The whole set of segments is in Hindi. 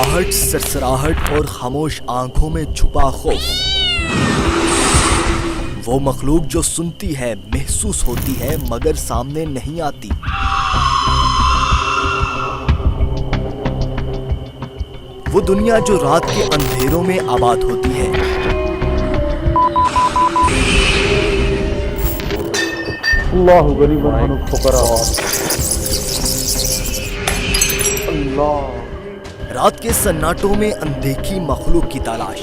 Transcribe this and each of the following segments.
आहट, सरसराहट और खामोश आंखों में छुपा खौफ। वो मखलूक जो सुनती है, महसूस होती है, मगर सामने नहीं आती। वो दुनिया जो रात के अंधेरों में आबाद होती है। अल्लाहु गरीबन फुकरा। अल्लाह। रात के सन्नाटों में अनदेखी मखलूक की तलाश।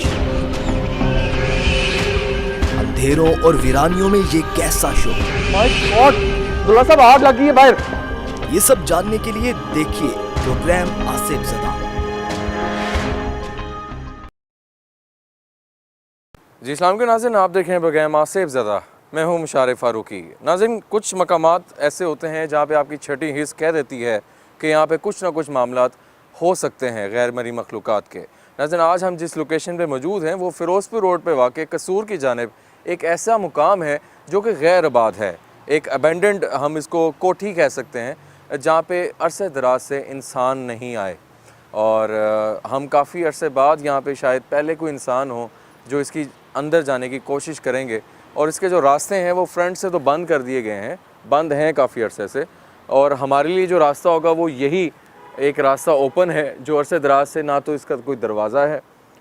अंधेरों और वीरानियों में ये कैसा शो। माय गॉड, दुल्हा साहब आग लगी है बाहर। ये सब जानने के लिए देखिए प्रोग्राम आसिफ ज़दा। जी इस्लाम के नाज़रीन, आप देखें प्रोग्राम आसिफ ज़दा। मैं हूं मुशारिफ फारूकी। नाज़रीन, कुछ मकामात ऐसे होते हैं जहां पे आपकी छठी हिस्स कह देती है कि यहाँ पे कुछ ना कुछ मामलात हो सकते हैं गैर मरी मखलूक़ात के। नाज़रीन, आज हम जिस लोकेशन पे मौजूद हैं वो फ़िरोज़पुर रोड पे वाक़ कसूर की जानिब एक ऐसा मुकाम है जो कि गैर आबाद है। एक अबेंडेंड, हम इसको कोठी कह सकते हैं, जहाँ पे अरसे दराज से इंसान नहीं आए। और हम काफ़ी अरसे बाद यहाँ पे शायद पहले कोई इंसान हो जो इसकी अंदर जाने की कोशिश करेंगे। और इसके जो रास्ते हैं वो फ्रंट से तो बंद कर दिए गए हैं, बंद हैं काफ़ी अरसे से। और हमारे लिए जो रास्ता होगा वो यही एक रास्ता ओपन है जो अरसे दराज से ना तो इसका कोई दरवाज़ा है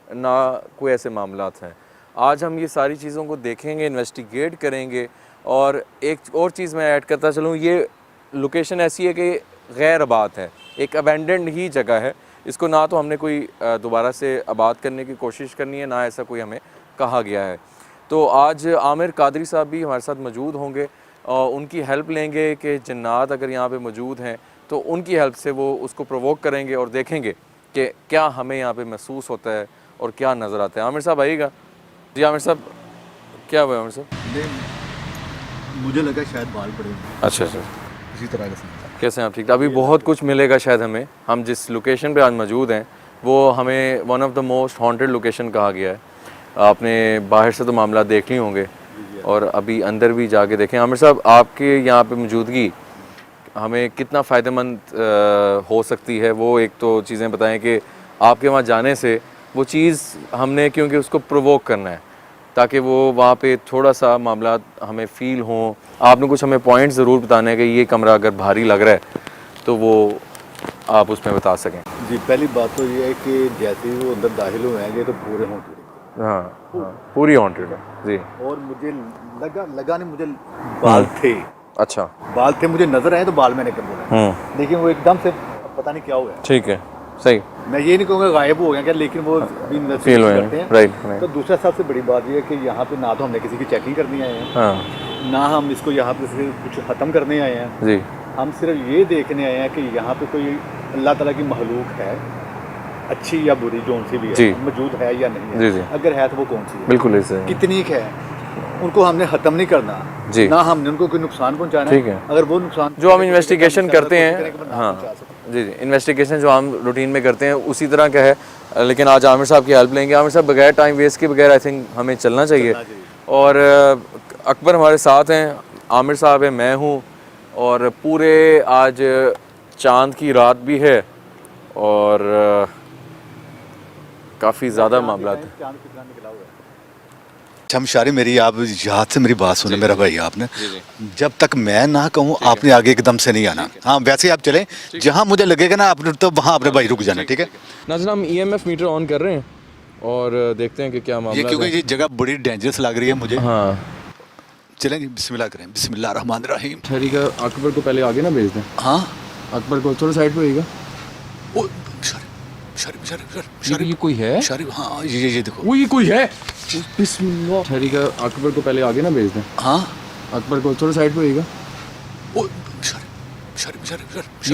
ना कोई ऐसे मामलात हैं। आज हम ये सारी चीज़ों को देखेंगे, इन्वेस्टिगेट करेंगे। और एक और चीज़ मैं ऐड करता चलूँ, ये लोकेशन ऐसी है कि गैर आबाद है, एक अबेंडेंड ही जगह है। इसको ना तो हमने कोई दोबारा से आबाद करने की कोशिश करनी है, ना ऐसा कोई हमें कहा गया है। तो आज आमिर कादरी साहब भी हमारे साथ मौजूद होंगे और उनकी हेल्प लेंगे कि जन्नात अगर यहाँ पे मौजूद हैं तो उनकी हेल्प से वो उसको प्रोवोक करेंगे और देखेंगे कि क्या हमें यहाँ पे महसूस होता है और क्या नज़र आता है। आमिर साहब आइएगा। जी आमिर साहब, क्या हुआ आमिर साहब? मुझे लगा शायद बाल पड़े। अच्छा इसी तरह का कैसे हैं आप? ठीक। अभी बहुत कुछ मिलेगा शायद हमें। हम जिस लोकेशन पे आज मौजूद हैं वो हमें one of the most haunted location कहा गया है। आपने बाहर से तो मामला देख लिए होंगे और अभी अंदर भी जाके देखें। आमिर साहब, आपके यहाँ पे मौजूदगी हमें कितना फ़ायदेमंद हो सकती है, वो एक तो चीज़ें बताएं कि आपके वहाँ जाने से वो चीज़ हमने, क्योंकि उसको प्रोवोक करना है ताकि वो वहाँ पे थोड़ा सा मामला हमें फ़ील हों। आपने कुछ हमें पॉइंट ज़रूर बताने हैं कि ये कमरा अगर भारी लग रहा है तो वो आप उसमें बता सकें। जी, पहली बात तो ये है कि जैसे ही वो अंदर दाखिल हुए हैं तो पूरे हॉन्टेड। हाँ, पूरी हॉन्टेड है जी। और मुझे लगा नहीं, मुझे बाल थे। अच्छा, बाल थे, मुझे नजर आए तो बाल मैंने कर बोला, लेकिन वो एकदम से पता नहीं क्या हुआ है। ठीक है, सही। मैं ये नहीं कहूँगा गायब हो गया क्या, लेकिन वो भी फील हुए करते हैं। राइट। तो दूसरा सबसे बड़ी बात ये है कि यहाँ पे ना तो हमने किसी की चेकिंग करनी आए हैं, हाँ, ना हम इसको यहाँ पे कुछ ख़त्म करने आए हैं जी। हम सिर्फ ये देखने आए हैं कि यहाँ पे कोई अल्लाह ताला की मखलूक है, अच्छी या बुरी, जो सी भी है, मौजूद है या नहीं है। जी जी। अगर है तो वो कौन सी है, बिल्कुल ऐसे कितनी है, उनको हमने ख़त्म नहीं करना जी, ना हमने उनको कोई नुकसान पहुंचाना है। अगर वो नुकसान जो हम इन्वेस्टिगेशन करते हैं, हाँ जी जी, इन्वेस्टिगेशन जो हम रूटीन में करते हैं उसी तरह का है। लेकिन आज आमिर साहब की हेल्प लेंगे। आमिर साहब, बगैर टाइम वेस्ट के बगैर आई थिंक हमें चलना चाहिए। और अकबर हमारे साथ हैं, आमिर साहब है, मैं हूँ, और पूरे आज चांद की रात भी है और काफ़ी ज़्यादा मामला है। अच्छा मुशारी, मेरी आप याद से मेरी बात सुने मेरा भाई, आपने जब तक मैं ना कहूँ आपने आगे एकदम से नहीं आना। हाँ, वैसे आप चलें, जहाँ मुझे लगेगा ना आपने, तो वहाँ आपने भाई रुक जाना, ठीक है? नाज़रीन, हम EMF मीटर ऑन कर रहे हैं और देखते हैं कि क्या मामला है। क्योंकि ये जगह बड़ी डेंजरस लग रही है मुझे। हाँ, चलें जी, बिस्मिल्लाह करें। बिस्मिल्लाह रहमान रहीम। ठीक है, अकबर को पहले आगे ना भेज दें। हाँ, अकबर को थोड़ा साइड पे होइएगा। ये कोई है? शरीफ, हाँ ये देखो, वो ये कोई है। बिस्मिल्लाह। ठीक है, अकबर को पहले आगे ना भेज दें। हाँ, अकबर को थोड़ा साइड पे होइएगा।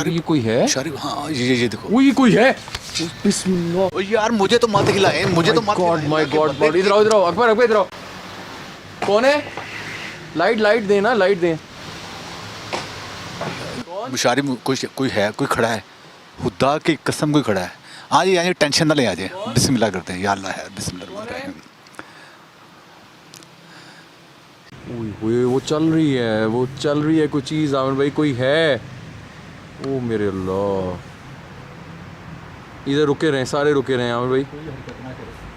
ये कोई है? शरीफ, हाँ ये देखो, वो ये कोई है। बिस्मिल्लाह। ओ यार, मुझे तो मत हिलाए, मुझे तो मत। गॉड, माय गॉड, इधर आओ, इधर आओ, अकबर इधर आओ। कौन है? लाइट देना, लाइट दें। मुशारी, कोई है, कोई खड़ा है, खुदा की कसम कोई खड़ा है। आ जाइए, टेंशन ना ले, आ जाए। बिस्मिल्लाह करते हैं, या अल्लाह है, बिस्मिल्लाह। वो चल रही है कोई चीज़। आमिर भाई, कोई है? ओ मेरे अल्लाह, इधर रुके रहें, सारे रुके रहें आमिर भाई।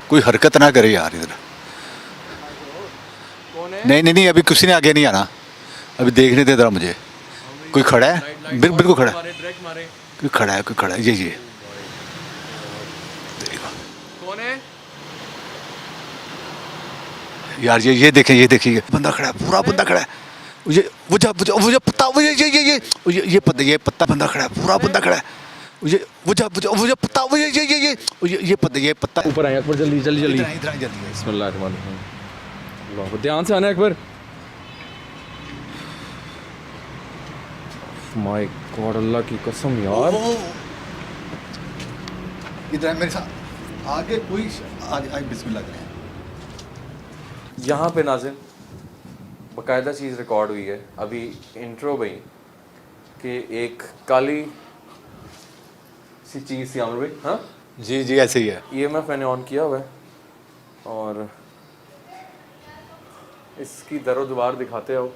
कोई हरकत ना करे यार इधर। कौन है? नहीं नहीं नहीं, अभी किसी ने आगे नहीं आना, अभी देखने दे जरा मुझे। कोई खड़ा है, बिल्कुल खड़ा है, मारे, डायरेक्ट मारे। कोई खड़ा है, कोई खड़ा है, ये देखो कौन है? यार, ये देखें, ये देखिए, बंदा खड़ा है, पूरा बंदा खड़ा है। वो जो पत्ता, वो ये पत्ता बंदा खड़ा है, पूरा बंदा खड़ा है। वो जो पत्ता, ये पत्ता ऊपर आए अकबर, जल्दी जल्दी जल्दी। इधर आए जल्दी। बिस्मिल्लाहिर्रहमानिर्रहीम। अल्लाह को ध्यान से आना अकबर। माय गॉड, अल्लाह की कसम यार। इधर मेरे साथ आगे कोई आगे बिस्मिल्लाह करें। यहाँ पे नाज़िन बाकायदा चीज़ रिकॉर्ड हुई है अभी इंट्रो में ही कि एक काली सी चीज़ थी आमिर भाई। हाँ जी जी, ऐसे ही है। EMF मैंने ऑन किया हुआ है और इसकी दरो-दुबार दिखाते हो।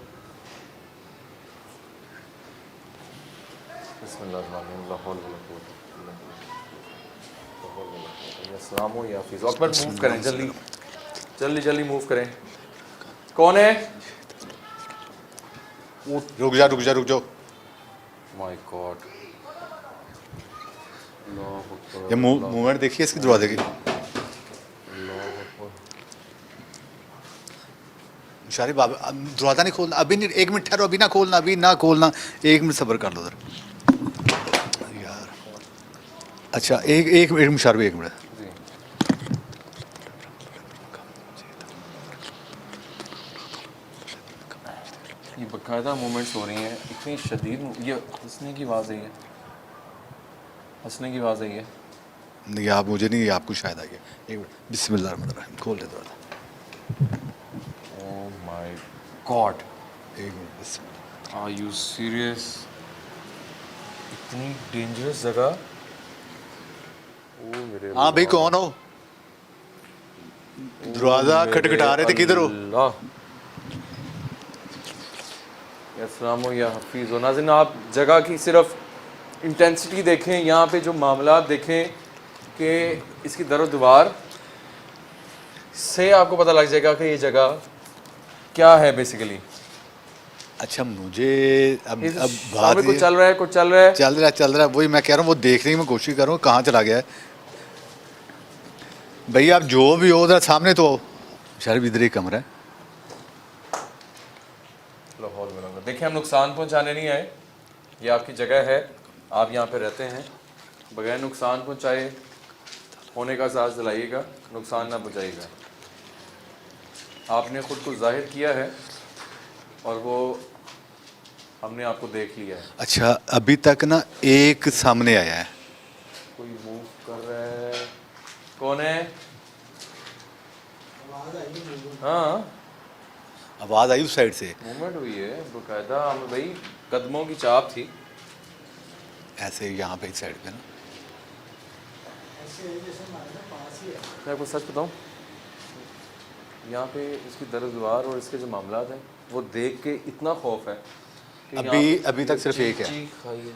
अकबर मूव करें, जल्दी जल्दी जल्दी मूव करें। कौन है? रुक जाओ। माय गॉड, ये मूवमेंट देखिए इसकी दरवाजे की। मुशारिफ बाबा, दरवाजा नहीं खोलना अभी, नहीं, 1 मिनट ठहरो, अभी ना खोलना, 1 मिनट सब्र कर लो उधर यार। अच्छा, एक मिनट मुशारिफ, 1 मिनट। ये बाकायदा मूवमेंट्स हो रही हैं इतनी शदीद। ये हंसने की आवाज़ है, नहीं, आप मुझे नहीं, आपको शायद आ गया। 1 मिनट, बिस्मिल्लाहिर्रहमानिर्रहीम, खोल दे दरवाजा। ओह माय गॉड, 1 मिनट, बिस्मिल्लाह। Are you serious? इतनी डेंजरस जगह। ओ मेरे हाँ भाई, कौन हो? दरवाजा खटखटा रहे थे, किधर हो? अस्सलाम या हफीज़। नाज़रीन, आप जगह की सिर्फ इंटेंसिटी देखें, यहाँ पे जो मामला देखें कि इसकी दरो-दीवार से आपको पता लग जाएगा कि ये जगह क्या है बेसिकली। अच्छा, मुझे अब बात कुछ चल रहा है, चल रहा है, वही मैं कह रहा हूँ, वो देखने की मैं कोशिश कर रहा हूँ कहाँ चला गया है। भैया आप जो भी हो, उधर सामने तो शायद इधर ही कमरा है। देखिए, हम नुकसान पहुंचाने नहीं आए, ये आपकी जगह है, आप यहाँ पे रहते हैं, बगैर नुकसान पहुंचाए होने का एहसास दिलाइएगा, नुकसान ना पहुंचाइएगा। आपने ख़ुद को जाहिर किया है और वो हमने आपको देख लिया है। अच्छा, अभी तक ना एक सामने आया है। कोई मूव कर रहा है, कौन है? हाँ, आवाज़ आई उस साइड से, मूवमेंट हुई है बाकायदा आमिर भाई, कदमों की चाप थी ऐसे यहाँ पे इस साइड पे ना। मैं आपको सच बताऊँ, यहाँ पे इसकी दर-दीवार और इसके जो मामलात हैं वो देख के इतना खौफ है कि अभी तक सिर्फ एक है। चीख आई है।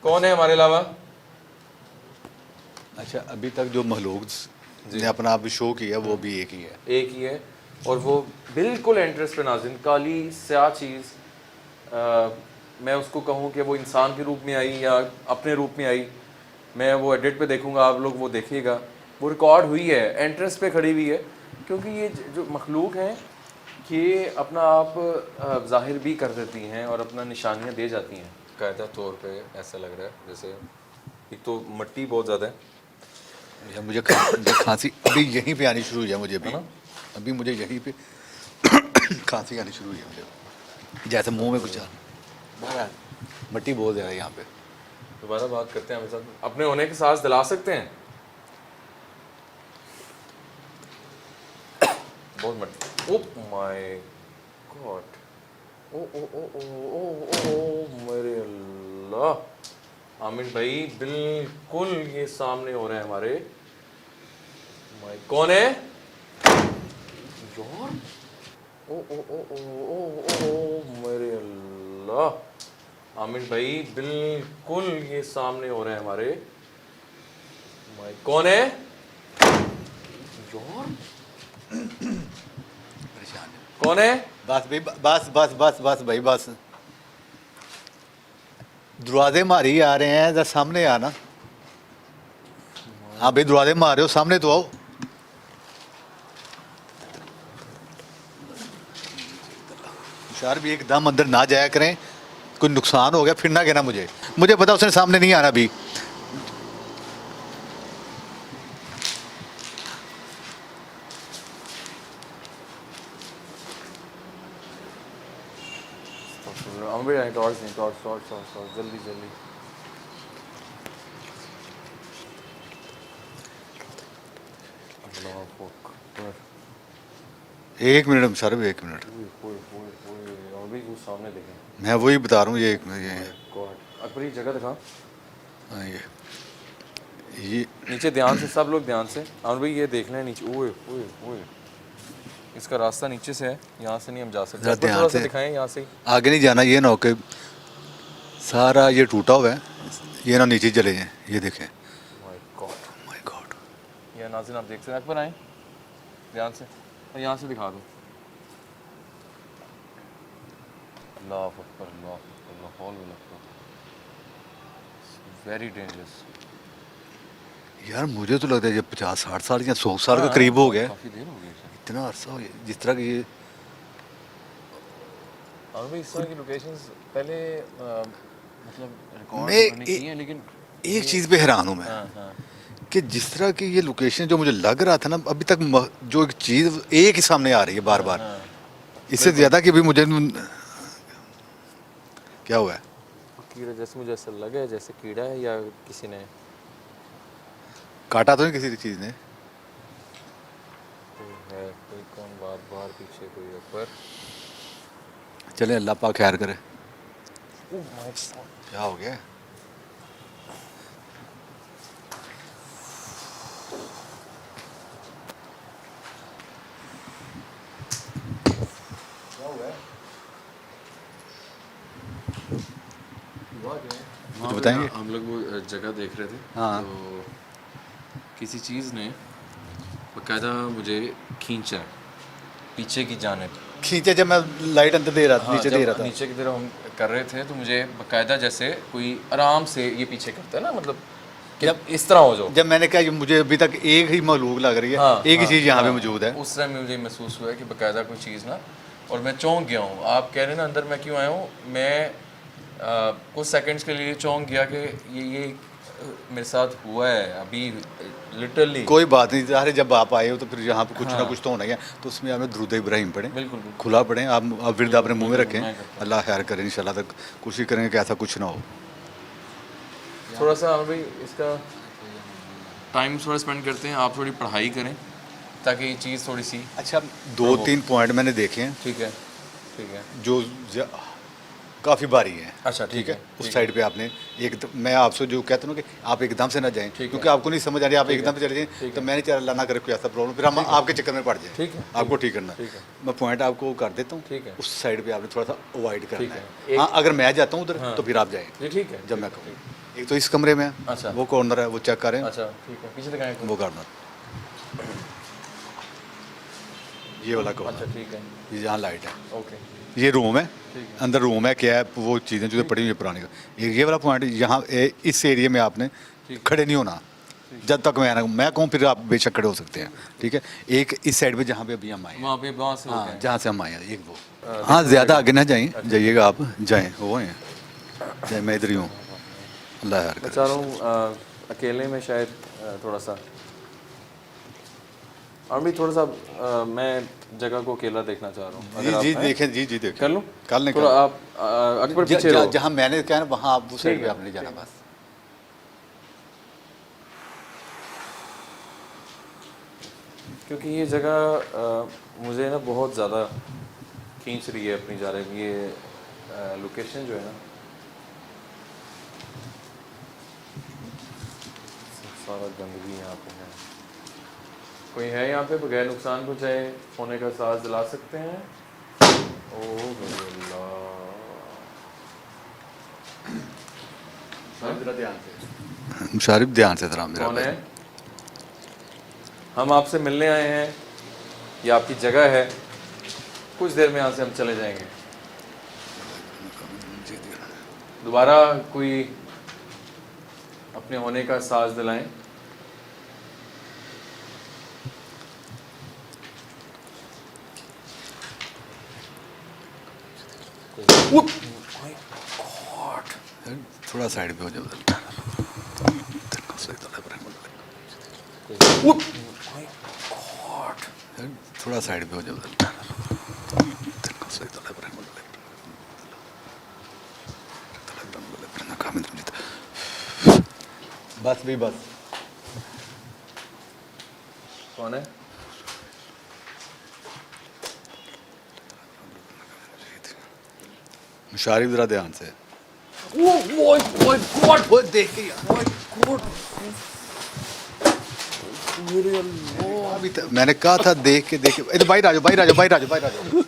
कौन है हमारे अलावा? अच्छा, अभी तक जो महलूक ने अपना आप शो किया वो भी एक ही है, और वो बिल्कुल एंट्रेंस पे नाज़िन काली स्याह चीज़, मैं उसको कहूँ कि वो इंसान के रूप में आई या अपने रूप में आई, मैं वो एडिट पे देखूँगा, आप लोग वो देखिएगा, वो रिकॉर्ड हुई है, एंट्रेंस पे खड़ी हुई है, क्योंकि ये जो मखलूक हैं ये अपना आप ज़ाहिर भी कर देती हैं और अपना निशानियाँ दे जाती हैं। कायदा तौर पे ऐसा लग रहा है जैसे एक तो मिट्टी बहुत ज़्यादा है। मुझे खांसी अभी यहीं पे आनी शुरू हुई है, मुझे अभी मुझे यहीं पे खांसी आनी शुरू हुई है मुझे, जैसे मुंह में कुछ मिट्टी बहुत ज़्यादा है यहाँ पे। दोबारा बात करते हैं हमारे साथ, अपने होने के सांस दिला सकते हैं? बहुत मिट्टी। ओह माय गॉड, ओ ओ ओ ओ ओ ओ मेरे अल्लाह, आमिर भाई बिल्कुल ये सामने हो रहे हैं हमारे। कौन है यार? ओ ओ ओ ओ ओ ओ ओ मेरे अल्लाह, आमिर भाई बिल्कुल ये सामने हो रहे हैं हमारे। कौन है यार, कौन है? बस भाई बस बस बस बस भाई बस। दरवाजे मारी आ रहे हैं, जरा सामने आना। हाँ भाई दरवाजे मार रहे हो, सामने तो आओ। होशियार भी एकदम अंदर ना जाया करें, कोई नुकसान हो गया फिर ना कहना मुझे। मुझे पता उसने सामने नहीं आना अभी। आमिर भाई टॉर्च नहीं, टॉर्च टॉर्च टॉर्च टॉर्च, जल्दी जल्दी। अल्लाह अकबर। एक मिनट सर, एक मिनट। अभी कुछ सामने देखें। मैं वही बता रहा हूँ, ये गॉड, अकबर ये जगह दिखा। हाँ, ये नीचे ध्यान से, सब लोग ध्यान से। आमिर भाई ये देख लें नीचे। ओए ओए ओए, इसका रास्ता नीचे से है, यहाँ से नहीं हम जा सकते। जरा अकबर ध्यान थोड़ा सा से। दिखाएं यहाँ से। आगे नहीं जाना, ये ना हो के सारा ये टूटा हुआ है, ये ना नीचे चले जाए। ये देखें, माय गॉड, माय गॉड। ये नाज़रीन आप देख सकते हैं। अकबर आए ध्यान से, और यहाँ से दिखा दो। अल्लाह अकबर, अल्लाह अकबर, वेरी डेंजरस। यार मुझे तो लगता है ये 50-60 साल या 100 साल का करीब हो गया। काफ़ी देर हो गई इसे। इतना अरसा हो गया जिस तरह की ये। और भाई इस तरह की लोकेशंस पहले मतलब रिकॉर्ड मैं मैंने की हैं, लेकिन एक चीज़ पे हैरान हूँ मैं, हाँ हाँ कि जिस तरह की ये लोकेशन जो मुझे लग रहा था ना अभी तक, जो एक चीज़ एक ही सामने आ रही है बार बार, हाँ। इससे ज़्यादा कि भी मुझे क्या हुआ है। कीड़ा जैसे मुझे ऐसा लगा है जैसे कीड़ा है, या किसी ने काटा तो नहीं किसी चीज़ ने। कोई है, कोई कौन बार बार पीछे कोई ऊपर। चले अल्लाह पाक खैर करे। क्या हो गया? हाँ बताएंगे? हम लोग वो जगह देख रहे थे। हाँ। तो किसी चीज़ ने बाकायदा मुझे खींचा पीछे की जानिब। खींचे जब मैं लाइट अंदर दे रहा था, नीचे दे जब रहा था। नीचे की तरफ हम कर रहे थे तो मुझे बाकायदा जैसे कोई आराम से ये पीछे करता है ना, मतलब कि जब इस तरह हो जाओ। जब मैंने कहा ये मुझे अभी तक एक ही मखलूक लग रही है, हाँ, एक ही हाँ, चीज़ यहाँ पे हाँ, मौजूद है। उस समय मुझे महसूस हुआ है कि बाकायदा कोई चीज़ ना, और मैं चौंक गया हूँ। आप कह रहे हैं ना अंदर मैं क्यों आया हूँ, मैं कुछ सेकंड्स के लिए चौंक गया कि ये मेरे साथ हुआ है अभी लिटरली। कोई बात नहीं, अरे जब आप आए हो तो फिर यहाँ पे कुछ ना हाँ। कुछ तो होना ही है, तो उसमें हमें दुरूद इब्राहिम पढ़ें, बिल्कुल बिल्कुल। खुला पढ़ें। आप विरद अपने मुंह में रखें, मैं करता अल्लाह खैर करे इंशाल्लाह। तक कोशिश करेंगे कि ऐसा कुछ ना हो। थोड़ा सा भाई इसका टाइम थोड़ा स्पेंड करते हैं, आप थोड़ी पढ़ाई करें ताकि ये चीज़ थोड़ी सी। अच्छा, 2-3 पॉइंट मैंने देखे हैं ठीक है ठीक है। जो काफ़ी भारी है। अच्छा ठीक है, उस साइड पे आपने मैं आपसे जो कहता हूँ कि आप एकदम से ना जाएं, ठीक है। क्योंकि आपको नहीं समझ आ रही, आप ठीक एकदम है। से चले जाएं ठीक तो है। मैंने चाह अल्लाह ना करे कोई ऐसा प्रॉब्लम, फिर हम आपके चक्कर में पड़ जाए। ठीक है। आपको ठीक करना। ठीक है। मैं पॉइंट आपको कर देता हूँ। ठीक है। उस साइड पे आपने थोड़ा सा अवॉइड ठीक करना है। है। हाँ, अगर मैं जाता हूँ उधर हाँ। तो फिर आप जाएं जी ठीक है। जब मैं कहूँ। एक तो इस कमरे में है, अच्छा। वो कॉर्नर है, वो चेक करें, अच्छा ठीक है, पीछे दिखाएं। वो करना, ये वाला अच्छा कॉर्नर, ठीक है। ये जहाँ लाइट है, ओके ये रूम है, ठीक है। अंदर रूम है, क्या है वो चीज़ें जो पड़ी हुई है पुरानी का। ये वाला पॉइंट यहाँ इस एरिया में आपने खड़े नहीं होना जब तक मैं कहूँ, फिर आप बेशक खड़े हो सकते हैं। ठीक है, एक इस साइड पे जहाँ पे अभी हम आए हैं, वहाँ पे वहाँ से हाँ होके हैं। जहाँ से हम आए हैं, एक वो। हाँ, ज़्यादा आगे ना जाएं, जाइएगा आप, जाएं वो हैं, जाए मैं इधर ही हूँ। अल्लाह यार मैं चाह रहा हूँ अकेले में शायद थोड़ा सा, और भी थोड़ा सा मैं जगह को अकेला देखना चाह रहा हूँ। अगर आप जी हैं, देखें, जी देखें, कर लूँ कल थोड़ा। आप अकबर पीछे रहो। जहाँ मैंने कहा ना वहाँ आप उस साइड ठीक पे है, आपने जाना बस। क्योंकि ये जगह मुझे ना बहुत ज़्यादा खींच रही है अपनी जानिब। ये लोकेशन जो है ना, सारा गंदगी यहाँ पे है। कोई है यहाँ पे बगैर नुकसान पहुँचाए होने का एहसास दिला सकते हैं? मुशारिफ ध्यान से जरा मेरा कौन भाई। है? हम आपसे मिलने आए हैं, ये आपकी जगह है, कुछ देर में यहाँ से हम चले जाएंगे। दोबारा कोई अपने होने का एहसास दिलाएं। थोड़ा साइड पे हो जाओ। थोड़ा साइड पे हो जाओ। बस भी बस। कौन है? मुशारिफ जरा ध्यान से। वो देख के अभी तक मैंने कहा था देख के इधर बाहर आ जाओ, बाहर आ जाओ, बाहर आ जाओ, बाहर आ जाओ।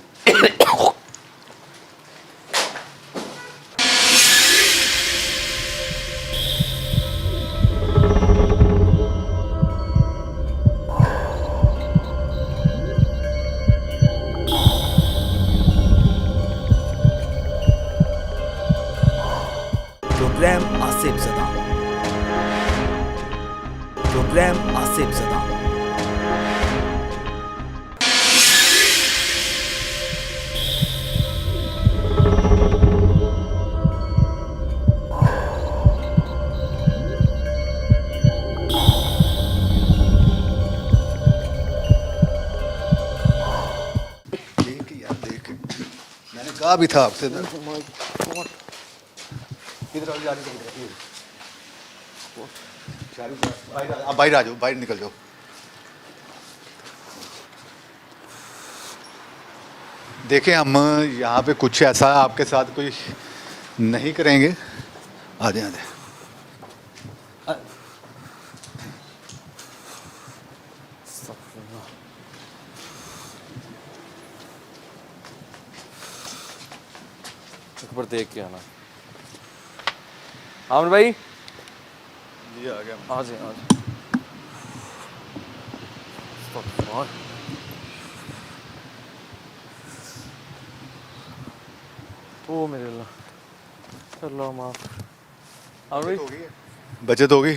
प्रोग्राम आसिफ ज़दा। प्रोग्राम आसिफ ज़दा। देख यार देख, मैंने कहा भी था आपसे। किधर जाने को आप बाहर आ जाओ, बाहर निकल जाओ। देखें हम यहाँ पे कुछ ऐसा आपके साथ कोई नहीं करेंगे। आ जाए आ जाए। एक बार देख के आना। आमिर भाई ये आ गया। आ जाए आ जाए। ओ मेरे अल्लाह, अल्लाह माफ। आमिर भाई बचत होगी,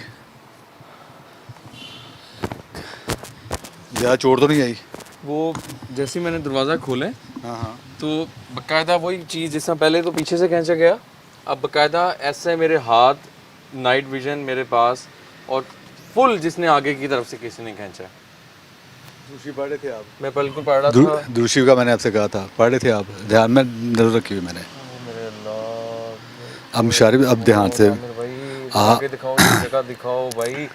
ज़्यादा चोट तो नहीं आई? वो जैसे ही मैंने दरवाज़ा खोले हाँ हाँ। तो बाकायदा वही चीज़, जिस तरह पहले तो पीछे से खींचा गया, अब बाकायदा ऐसे मेरे हाथ, नाइट विजन मेरे पास, और फुल जिसने आगे की तरफ से किसी ने खींचा। दूसरी पढ़ रहे थे आप? मैं बिल्कुल पढ़ रहा था। दूसरी का मैंने आपसे कहा था, पढ़ रहे थे आप? ध्यान में नजर रखी हुई मैंने। मेरे अल्लाह, अब मुशारिफ अब ध्यान से। आमिर भाई हाँ। आगे दिखाओ, ये जगह दिखाओ भाई।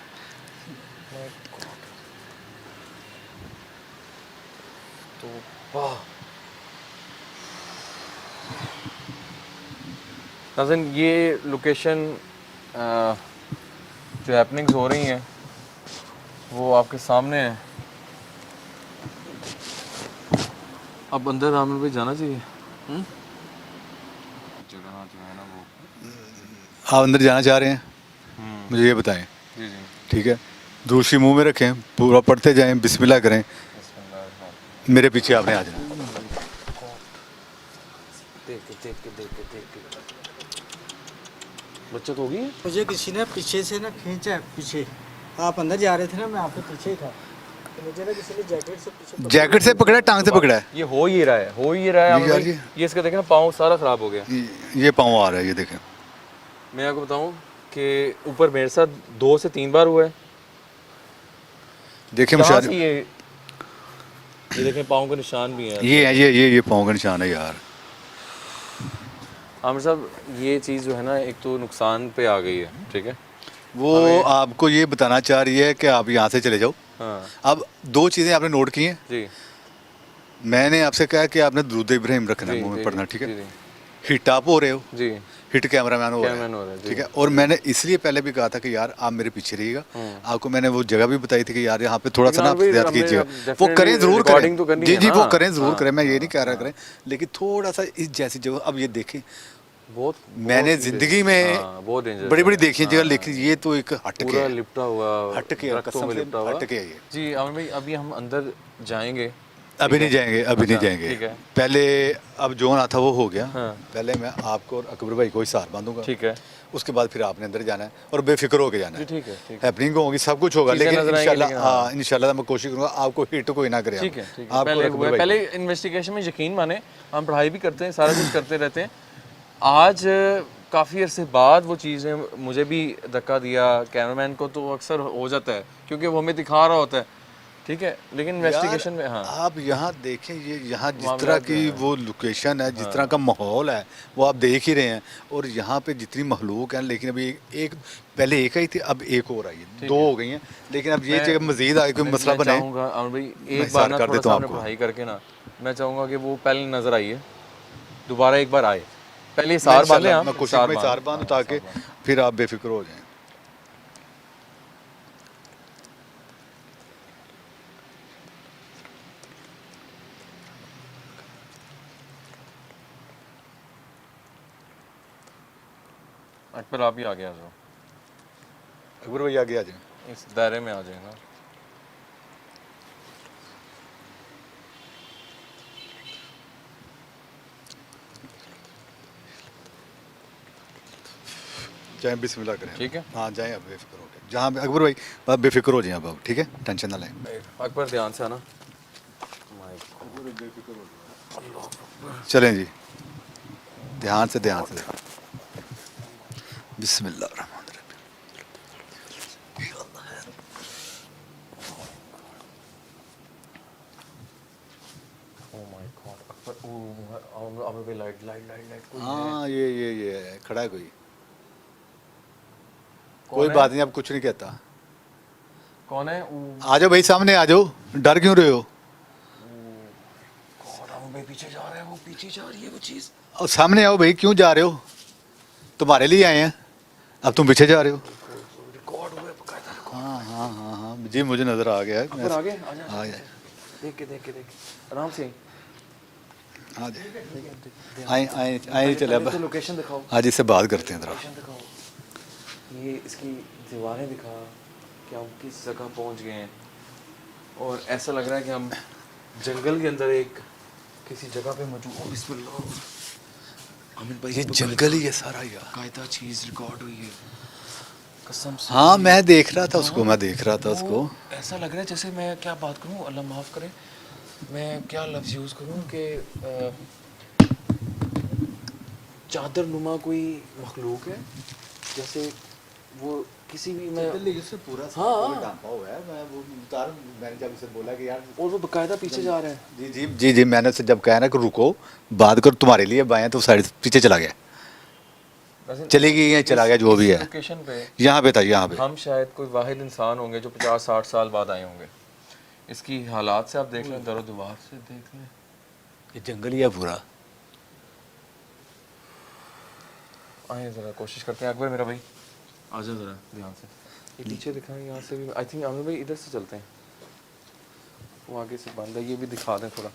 तो वाह नाज़रीन, ये लोकेशन जो हैपनिंग्स हो रही हैं वो आपके सामने है। अब अंदर आमिर भाई जाना चाहिए। जगह जो है ना वो, आप अंदर जाना चाह रहे हैं? मुझे ये बताएं। जी जी, ठीक है, दूसरी मुंह में रखें, पूरा पढ़ते जाएं, बिस्मिल्लाह करें। मेरे पीछे आपने आ जाना। देख के बचत होगी। मुझे किसी ने पीछे से ना खींचा है, पीछे आप अंदर जा रहे थे ना, मैं आपके पीछे ही था, तो मुझे ना किसी ने जैकेट से पीछे जैकेट से पकड़ा है, टांग से पकड़ा है? ये हो ही रहा है, हो ही रहा है आमिर यार भाई। ये इसका देखें ना, पाँव सारा ख़राब हो गया। ये पाँव आ रहा है, ये देखें। मैं आपको बताऊं कि ऊपर मेरे साथ 2 से 3 बार हुआ है। देखिए कहाँ से मुशारिफ, ये देखें पाँव के निशान भी हैं। ये पाँव का निशान है यार। आमिर साहब, ये चीज़ जो है ना, एक तो नुकसान पे आ गई है, ठीक है। वो आपको ये बताना चाह रही है कि आप यहाँ से चले जाओ। हाँ अब 2 चीज़ें आपने नोट की हैं। जी मैंने आपसे कहा कि आपने दुरूद इब्राहिम रखना है, जी, मुंह में जी, पढ़ना, जी, ठीक जी, है। जी। हिट आप हो रहे हो, जी हिट कैमरामैन हो कैमरामैन हो रहे हैं, जी। ठीक है। और मैंने इसलिए पहले भी कहा था कि यार आप मेरे पीछे रहिएगा, आपको मैंने वो जगह भी बताई थी कि यार यहाँ पे थोड़ा सा ना लेकिन आप अभी याद हमने कीजिएगा, अब वो definitely करें जरूर recording तो करें, करनी जी है जी वो ना। करें जरूर हाँ, करें, मैं ये नहीं कह रहा करें, लेकिन थोड़ा सा इस जैसी जगह अब ये देखें, बहुत मैंने बहुत जिंदगी dangerous, में हाँ, बहुत dangerous बड़ी बड़ी है। देखी हैं जगह, हाँ, लेकिन ये तो एक हट के पूरा है, लिपटा हुआ हट के है, दरख्तों कसम में से लिपटा हुआ। हट के है ये। जी अमन भाई अभी हम अंदर जाएंगे, अभी नहीं जाएंगे, अभी नहीं अच्छा, जाएंगे, ठीक है। पहले अब जो ना था वो हो गया, हाँ। पहले मैं आपको और अकबर भाई को ही सहार बांधूंगा, ठीक है उसके बाद फिर आपने अंदर जाना है और बेफिक्र होके जाना जी, है। ठीक है ठीक है हैपनिंग होगी, सब कुछ होगा, चीज़ें लेकिन नजर आएंगी, इंशाल्लाह लेकिन हाँ इंशाल्लाह मैं कोशिश करूंगा आपको हिट कोई ना करे, ठीक है ठीक है। आपको पहले और अकबर हुआ भाई पहले को। इन्वेस्टिगेशन में यकीन माने, हम पढ़ाई भी करते हैं, सारा कुछ करते रहते हैं। आज काफ़ी अरसे बाद वो चीज़ें मुझे भी धक्का दिया, कैमरामैन को तो अक्सर हो जाता है क्योंकि वो हमें दिखा रहा होता है, ठीक है, लेकिन इन्वेस्टिगेशन में हाँ आप यहाँ देखें, ये यहाँ जिस मामला तरह जो की है। वो लोकेशन है, जिस तरह का माहौल है वो आप देख ही रहे हैं, और यहाँ पे जितनी मखलूक है, लेकिन अभी एक पहले एक आई थी, अब एक और आई है, दो हो गई हैं, लेकिन अब ये जगह मजीद आगे कोई मसला मैं बने, चाहूँगा अमर भाई मैं एक बार इशारा ना कर थोड़ा देता सा हूँ आपने आपको। पढ़ाई करके ना, मैं चाहूँगा कि वो पहले नज़र आइए, दोबारा एक बार आए, पहले सार बांधे मैं हम कोशिश में सार बांधूं ताकि फिर आप बेफिक्र हो जाएं। अकबर आप ही आगे आ जाओ, अकबर भाई आगे आ जाएं। इस दायरे में आ जाए ना। जाएं, बिस्मिल्लाह करें, ठीक है। हाँ जाएं आप बेफिक्र हो के, जहाँ पे अकबर भाई आप बेफिक्र हो जाएं अब आप, ठीक है, टेंशन ना लें। अकबर ध्यान से आना। चलें जी, ध्यान से बिस्मिल्लाह रहमान रहीम। Oh my God, अकबर अमर भाई लाइट लाइट लाइट लाइट कोई है? हाँ ये खड़ा है कोई, कौन कोई है? बात नहीं, अब कुछ नहीं कहता, कौन है? आ जाओ भाई सामने आ जाओ, डर क्यों रहे हो, कौन अमर भाई पीछे जा रहा है, वो पीछे जा रही है वो चीज़। और सामने आओ भाई, क्यों जा रहे हो, तुम्हारे लिए आए हैं, अब तुम पीछे जा रहे हो। रिकॉर्ड हुआ है बकायदा। हाँ जी मुझे नज़र आ गया है, अकबर आगे आ जा, आ जाए, देख के आराम से आ जाए, आए चले अब, तो लोकेशन दिखाओ, आज इससे बात करते हैं ज़रा। लोकेशन दिखाओ, ये इसकी दीवारें दिखा कि हम किस जगह पहुंच गए हैं, और ऐसा लग रहा है कि हम जंगल के अंदर एक किसी जगह पे मौजूद। ओ बिस्मिल्लाह, अमिन भाई ये जंगल ही है सारा यार। कायदा चीज़ रिकॉर्ड हुई है, कसम से। हाँ मैं देख रहा था उसको, मैं देख रहा था उसको। वो ऐसा लग रहा है जैसे मैं क्या बात करूं, अल्लाह माफ़ करे, मैं क्या लफ्ज़ यूज़ करूं कि चादर नुमा कोई मखलूक है, जैसे वो किसी भी मैं, पूरा हाँ। ढांपा हुआ है, मैं वो उतार, मैंने जब उसे बोला कि यार और वो बकायदा पीछे जा रहा है। जी मैंने उसे जब कहा ना कि रुको बात कर, तुम्हारे लिए बाएं, तो साइड पीछे चला गया, वैसे चली गई है, चला गया, जो भी है, लोकेशन पे यहाँ पे था, यहाँ पे। हम शायद कोई वाहिद इंसान होंगे जो 50-60 साल बाद आए होंगे। इसकी हालात से आप देख लें, दरो दीवार से देख लें, ये जंगल ही है पूरा। आए ज़रा कोशिश करते हैं, अकबर मेरा भाई आ जाओ ज़रा ध्यान से, ये पीछे दिखाएं यहाँ से भी, आई थिंक आमिर भाई इधर से चलते हैं, वो आगे से बंद है, ये भी दिखा दें थोड़ा।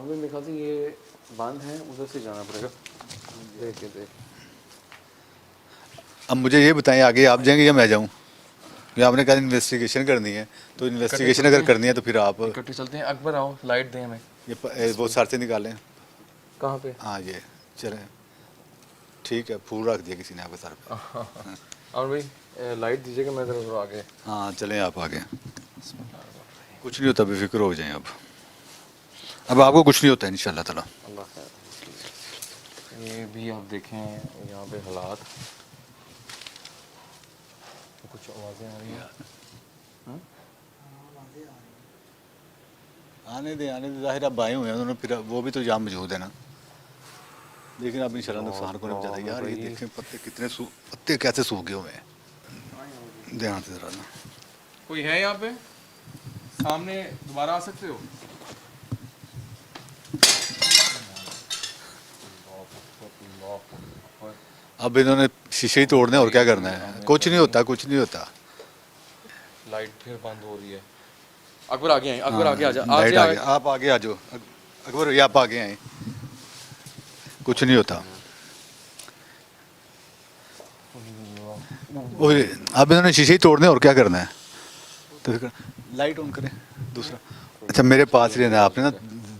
आमिर मेरे ख्याल से ये बंद है, उधर से जाना पड़ेगा, देख अब मुझे ये बताएं आगे आप जाएंगे या मैं जाऊँ, या आपने कहा इन्वेस्टिगेशन करनी है, तो इन्वेस्टिगेशन अगर करनी है तो फिर आप इकट्ठे चलते हैं। अकबर आओ, लाइट दें हमें। वो सर से निकालें। कहाँ पे? हाँ ये चलें, ठीक है, फूल रख दिया किसी ने आपके सर पर। आमिर भाई लाइट दीजिएगा, मैं ज़रा आगे। हाँ चलें आप आगे, कुछ नहीं होता, बेफिक्र हो जाएं अब आपको कुछ नहीं होता है इंशाल्लाह ताला। अल्लाह खैर। ये भी आप देखें यहाँ पे हालात, कुछ आवाज़ें आ रही हैं। आने दे ज़ाहिर आप आए हुए हैं उन्होंने, फिर वो भी तो यहाँ मौजूद है ना, लेकिन अब इंशाल्लाह नुकसान को नहीं बचाता यार। ये देखें पत्ते कितने पत्ते कैसे सूख गए हुए हैं, ध्यान से ज़रा ना। कोई है यहाँ पे? सामने दोबारा आ सकते हो? अब इन्होंने शीशे ही तोड़ने और क्या करना है, कुछ नहीं होता, कुछ नहीं होता। लाइट फिर बंद हो रही है। अकबर आगे आए, अकबर आगे आ जा, लाइट आगे आ आगे। गया, आप आगे आ जाओ अकबर भैया, आप आगे आए, कुछ नहीं होता। ओए, अब इन्होंने शीशे ही तोड़ने और क्या करना है, तो फिर लाइट ऑन करें दूसरा। अच्छा मेरे पास ही रहना, आपने ना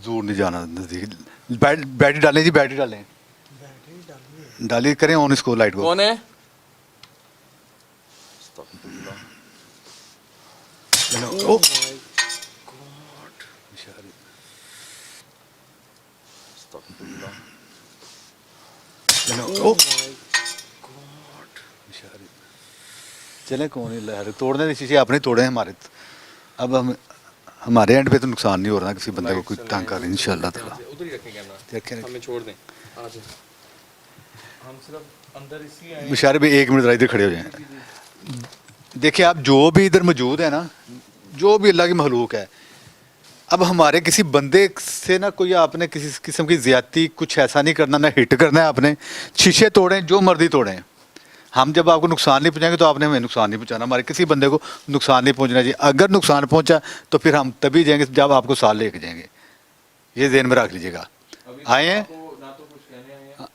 दूर नहीं जाना, नजदीक। बैटरी डालें जी, बैटरी डालें, डालिए, करें ऑन इसको, लाइट को। कौन है? ओ ओ चले, कौन ही लहर तोड़ने के शीशे आपने तोड़े हैं हमारे। अब हम हमारे एंड पे तो नुकसान नहीं हो रहा किसी बंदे को, कोई तंग कर इंशाल्लाह ताला। उधर ही रखें कैमरा, रखें, रखें। हमें छोड़ दें। आ जाए, हम सिर्फ अंदर इसी आए। मुशारे भी 1 मिनट इधर खड़े हो जाएं। देखिए आप जो भी इधर मौजूद है ना, जो भी अल्लाह की महलूक है, अब हमारे किसी बंदे से ना कोई आपने किसी किस्म की ज्यादती कुछ ऐसा नहीं करना, ना हिट करना है आपने। शीशे तोड़ें, जो मर्जी तोड़ें, हम जब आपको नुकसान नहीं पहुंचाएंगे तो आपने हमें नुकसान नहीं पहुंचाना। हमारे किसी बंदे को नुकसान नहीं पहुंचना चाहिए। अगर नुकसान पहुंचा तो फिर हम तभी जाएंगे जब आपको साथ लेके जाएंगे, ये ज़हन में रख लीजिएगा। आए हैं ना तो कुछ कहने आए हैं,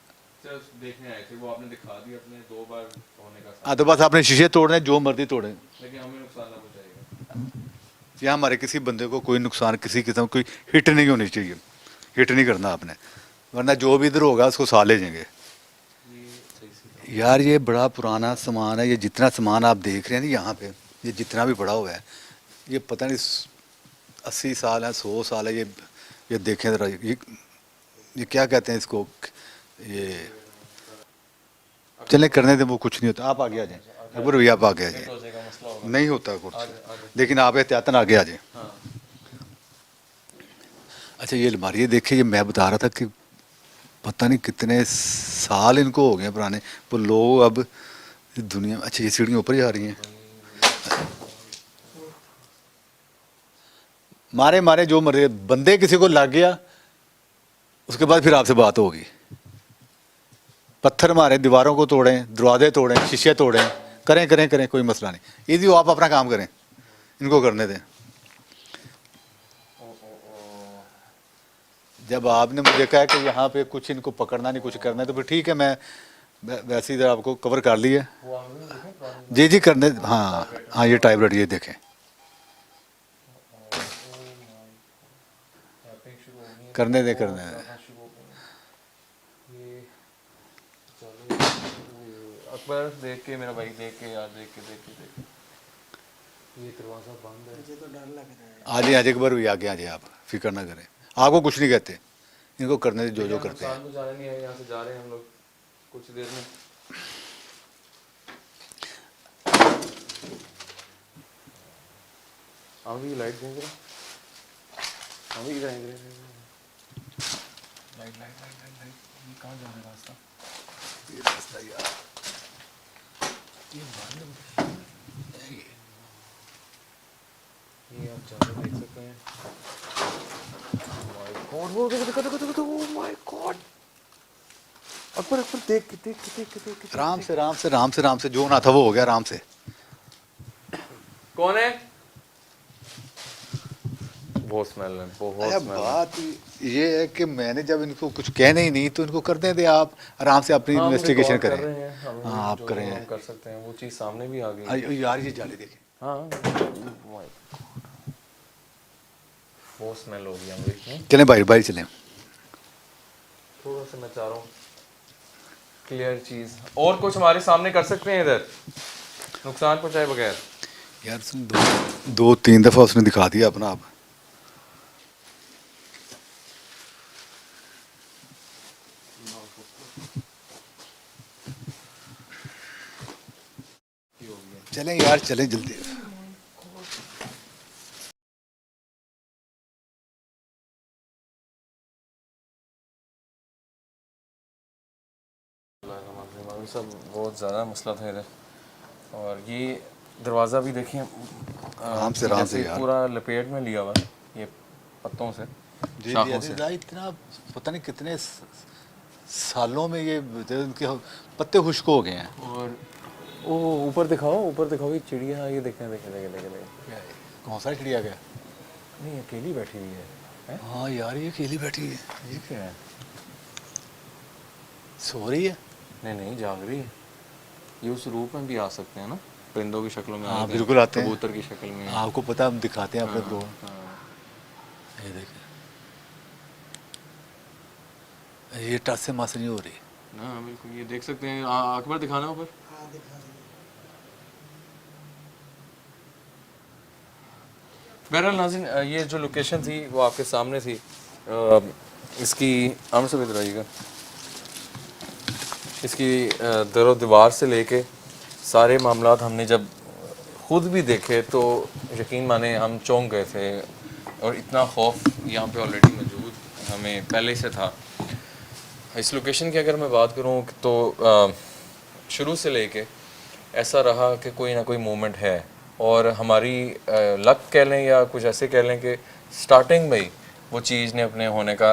सिर्फ देखने आए थे, वो आपने दिखा दिया अपने 2 बार होने का, हाँ, तो बस आपने शीशे तोड़ने, जो मर्जी तोड़ें, लेकिन हमें नुकसान ना पहुंचाएगा। या हमारे किसी बंदे को कोई नुकसान किसी किस्म कोई हिट नहीं होनी चाहिए, हिट नहीं करना आपने, वरना जो भी इधर होगा उसको साथ ले जाएंगे। यार ये बड़ा पुराना सामान है, ये जितना सामान आप देख रहे हैं ना यहाँ पे, ये जितना भी पड़ा हुआ है, ये पता नहीं 80 साल है, 100 साल है। ये देखें ज़रा, ये क्या कहते हैं इसको, ये चलें करने दें, वो कुछ नहीं होता। आप आगे आ जाएं अकबर भैया, आप आगे आ जाएं, नहीं होता कुछ, लेकिन आप एहतियातन आगे आ जाएं। अच्छा ये अलमारी देखिए, ये मैं बता रहा था कि पता नहीं कितने साल इनको हो गए पुराने, वो लोग अब दुनिया में। अच्छा ये सीढ़ियाँ ऊपर ही आ रही हैं, मारे मारे जो मरे, बंदे किसी को लग गया उसके बाद फिर आपसे बात होगी। पत्थर मारे, दीवारों को तोड़ें, दरवाजे तोड़ें, शीशे तोड़ें, करें करें करें, कोई मसला नहीं। ईजी हो, आप अपना काम करें, इनको करने दें। जब आपने मुझे कहा कि यहाँ पे कुछ इनको पकड़ना नहीं, कुछ करना है, तो फिर ठीक है, मैं वैसे इधर आपको कवर कर लिया। जी जी करने, हाँ हाँ, ये टाइपराइटर ये देखें, करने दें, करने दें। अकबर देख के, मेरा भाई देख के, यार देख के ये दरवाजा बंद है। मुझे तो डर लग रहा है। आ जाए, आज एक बार भी आगे आ जाए, आप फिक्र ना करें, आपको कुछ नहीं कहते, इनको करने दे जो करते हैं। तो जाने नहीं है, यहाँ से जा रहे हैं हम लोग कुछ देर में। हम भी लाइट देंगे, हम भी जाएंगे। Light light light light light, ये कहाँ जा रहा है रास्ता? ये रास्ता यार, ये आप जाकर देख सकते हैं। गॉड, वो देखो देखो देखो, ओह माय गॉड। अकबर अकबर देख देख देख देख, आराम से आराम से आराम से आराम से, जो होना था वो हो गया, आराम से। कौन है? बहुत स्मेल है, बहुत अरे स्मेल है। बात ये है कि मैंने जब इनको कुछ कहने ही नहीं, तो इनको करने दे, आप आराम से अपनी हम इन्वेस्टिगेशन रिकॉर्ड करें। कर रहे हैं, हम हाँ, आप जो करें। हम कर सकते हैं, वो चीज़ सामने भी आ गई। यार ये जाली देखें, हाँ, वो स्मेल हो गया मुझे। चलें बाहर बाहर चलें। थोड़ा सा मैं चाह रहा हूँ क्लियर चीज़, और कुछ हमारे सामने कर सकते हैं इधर नुकसान पहुँचाए बगैर? यार उसने दो 3 दफ़ा उसने दिखा दिया अपना आप। चलें यार, चलें जल्दी। सब बहुत ज़्यादा मसला था इधर। और ये दरवाज़ा भी देखिए, आराम से जैसे यार, पूरा लपेट में लिया हुआ है ये पत्तों से, जी शाखों जी, से। इतना पता नहीं कितने सालों में ये इनके पत्ते खुश्क हो गए हैं। और ओ ऊपर दिखाओ ये चिड़िया, ये देखें देखें देखें देखें देखें। क्या है? कौन सा चिड़िया गया? नहीं अकेली बैठी हुई है। हाँ यार ये अकेली बैठी है, ये क्या है? सो रही है। नहीं जाग रही है। ये उस रूप में भी आ सकते हैं ना, परिंदों की शक्लों में हाँ, आते हैं, बिल्कुल आते हैं। कबूतर की शक्ल में। आपको पता हम दिखाते हैं अपने हाँ, प्रोग्राम। हाँ। ये देखें, ये टच से मास नहीं हो रही। हाँ बिल्कुल, ये देख सकते हैं। अकबर दिखाना ऊपर। हाँ दिखा दीजिए। बहरहाल नाज़रीन, ये जो लोकेशन थी वो आपके सामने थी। इसकी आमने से इधर आइएगा। इसकी दरो दीवार से लेके सारे मामलात हमने जब खुद भी देखे तो यकीन माने हम चौंक गए थे, और इतना खौफ यहाँ पे ऑलरेडी मौजूद हमें पहले से था। इस लोकेशन की अगर मैं बात करूँ तो शुरू से लेके ऐसा रहा कि कोई ना कोई मूवमेंट है, और हमारी लक कह लें या कुछ ऐसे कह लें कि स्टार्टिंग में ही वो चीज़ ने अपने होने का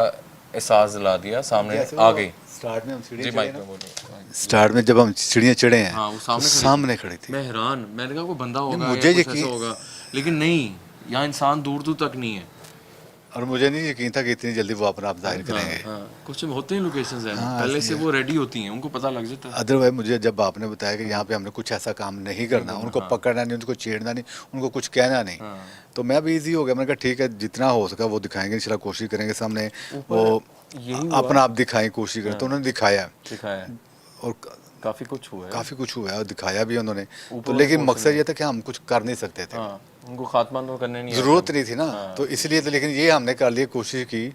एहसास दिला दिया, सामने आ गई। स्टार्ट में हम जी सीढ़ियाँ माइक चढ़े में ना, बोलिए। स्टार्ट में जब हम सीढ़ियाँ चढ़े हैं, हाँ, वो तो सामने सामने खड़ी थी। मैं हैरान, मैंने कहा कोई बंदा होगा मुझे या कुछ यकीन- ऐसा होगा, लेकिन नहीं, यहाँ इंसान दूर दूर तक नहीं है। और मुझे नहीं यकीन था कि इतनी जल्दी वो अपना आप जाहिर करेंगे। हाँ, कुछ होते हैं लोकेशंस हैं हाँ, पहले ऐसी से है। वो रेडी होती हैं, उनको पता लग जाता है। अदरवाइज मुझे जब आपने बताया कि यहाँ पे हमने कुछ ऐसा काम नहीं करना, उनको हाँ। पकड़ना नहीं, उनको छेड़ना नहीं, उनको कुछ कहना नहीं, हाँ। तो मैं भी इजी हो गया। मैंने कहा ठीक है, जितना हो सका वो दिखाएंगे, इंशाल्लाह कोशिश करेंगे सामने वो यही हुआ। अपना आप दिखाएं, कोशिश करें। तो उन्होंने दिखाया, दिखाया है, और काफी कुछ हुआ है। काफ़ी कुछ हुआ है और दिखाया भी उन्होंने। ऊपर तो लेकिन वाले मकसद ये था कि हम कुछ कर नहीं सकते थे, हाँ, उनको खात्मा तो करने नहीं आता। ज़रूरत नहीं थी ना, तो इसलिए तो। लेकिन ये हमने कर लिए, कोशिश की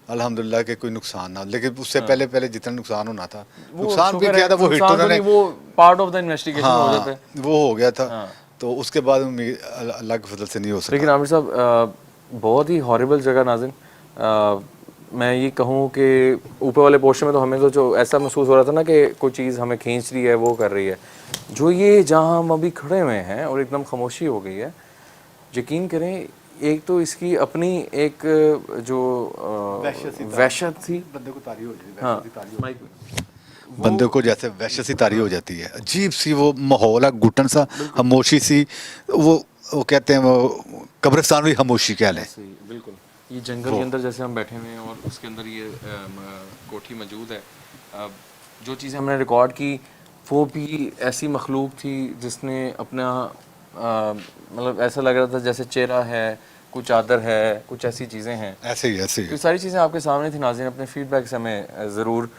अल्हम्दुलिल्लाह कि कोई नुकसान ना हो। लेकिन उससे पहले जितना नुकसान होना था, वो नुकसान भी शुक्र किया है, था, वो हिट नुकसान तो उन्होंने, नहीं, वो पार्ट ऑफ द इन्वेस्टिगेशन हो जाता है। हाँ वो हो गया था। हाँ। तो उसके बाद उम्मीद अल्लाह के फजल से नहीं हो सका। लेकिन आमिर साहब, बहुत ही हॉरिबल जगह नाज़रीन। मैं ये कहूँ कि ऊपर वाले पोर्शन में तो हमें तो जो ऐसा महसूस हो रहा था ना कि कोई चीज़ हमें खींच रही है, वो कर रही है। जो ये जहाँ हम अभी खड़े हुए हैं और एकदम खामोशी हो गई है, यकीन करें, एक तो इसकी अपनी एक जो वहशत थी। बंदे को तारी हो जाती है, हाँ, वैसे तारी हो माइक में। बंदे को जैसे वैसे सी तारी हो जाती है। अजीब सी वो माहौल है, घुटन सा, खामोशी सी। वो कहते हैं, वो कब्रिस्तान भी खामोशी कह लें। सही, बिल्कुल। ये जंगल के अंदर जैसे हम बैठे हुए हैं और उसके अंदर ये कोठी मौजूद है। जो चीज़ें हमने रिकॉर्ड की वो भी ऐसी मखलूक थी जिसने अपना मतलब ऐसा लग रहा था जैसे चेहरा है, कुछ चादर है, कुछ ऐसी चीज़ें हैं। ऐसे ही ऐसे तो ही। सारी चीज़ें आपके सामने थी नाज़रीन। अपने फीडबैक से हमें ज़रूर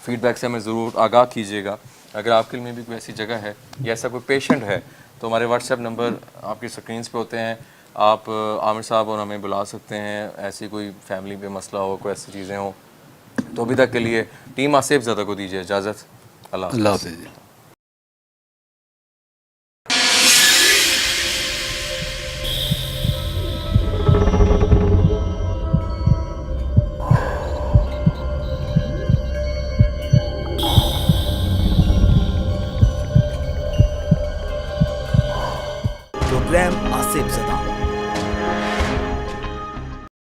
फीडबैक से हमें ज़रूर आगाह कीजिएगा। अगर आपके लिए भी कोई ऐसी जगह है या ऐसा कोई पेशेंट है तो हमारे व्हाट्सएप नंबर आपकी स्क्रीन्स पे होते हैं। आप आमिर साहब और हमें बुला सकते हैं। ऐसी कोई फैमिली पे मसला हो, कोई ऐसी चीज़ें हो, तो अभी तक के लिए टीम आसिफ ज़्यादा को दीजिए इजाज़त। अल्लाह हाफ़िज़। प्रोग्राम आसिफ ज़दा।